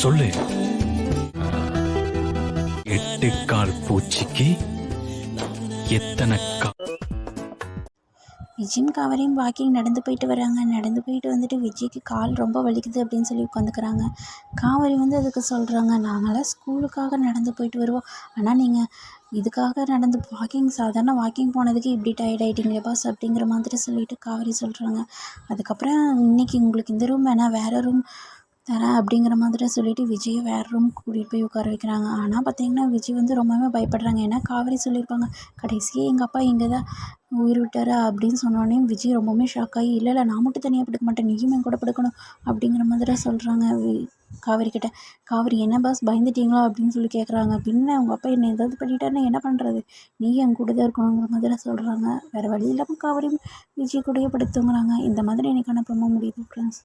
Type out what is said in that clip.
சொல்லு. எட்டு கால் பூச்சிக்கு எத்தனை விஜயும் காவேரியும் வாக்கிங் நடந்து போயிட்டு வராங்க. நடந்து போயிட்டு வந்துட்டு விஜய்க்கு கால் ரொம்ப வலிக்குது அப்படின்னு சொல்லி உட்காந்துக்கிறாங்க. காவேரி வந்து அதுக்கு சொல்கிறாங்க, நாங்களாம் ஸ்கூலுக்காக நடந்து போயிட்டு வருவோம், ஆனால் நீங்கள் இதுக்காக நடந்து சாதாரண வாக்கிங் போனதுக்கு இப்படி டயர்ட் ஆகிட்டீங்களே பாஸ் அப்படிங்கிற மாதிரி சொல்லிட்டு காவேரி சொல்கிறாங்க. அதுக்கப்புறம் இன்றைக்கி உங்களுக்கு இந்த ரூம் வேணால் வேறு ரூம் தரேன் அப்படிங்கிற மாதிரி சொல்லிவிட்டு விஜயை வேறு ரூம் கூட்டிகிட்டு போய் உட்கார வைக்கிறாங்க. ஆனால் பார்த்தீங்கன்னா விஜய் வந்து ரொம்பவே பயப்படுறாங்க. ஏன்னா காவேரி சொல்லியிருப்பாங்க, கடைசியாக எங்கள் அப்பா இங்கே தான் உயிர் விட்டாரா அப்படின்னு சொன்னோடனே விஜய் ரொம்பவுமே ஷாக் ஆகி, இல்லை நான் மட்டும் தனியாக படுக்க மாட்டேன், நீயும் என் கூட படுக்கணும் அப்படிங்கிற மாதிரி சொல்கிறாங்க காவேரி கிட்ட. காவேரி என்ன பாஸ் பயந்துட்டீங்களா அப்படின்னு சொல்லி கேட்குறாங்க. பின்ன உங்கள் அப்பா என்ன ஏதாவது பண்ணிட்டாருன்னா என்ன பண்ணுறது, நீ என் கூட தான் இருக்கணுங்கிற மாதிரி சொல்கிறாங்க. வேறு வழி இல்லாமல் காவேரி விஜய் கூடயே படுத்துங்கிறாங்க. இந்த மாதிரி எனக்கு அனுப்ப முடியுது ஃப்ரெண்ட்ஸ்.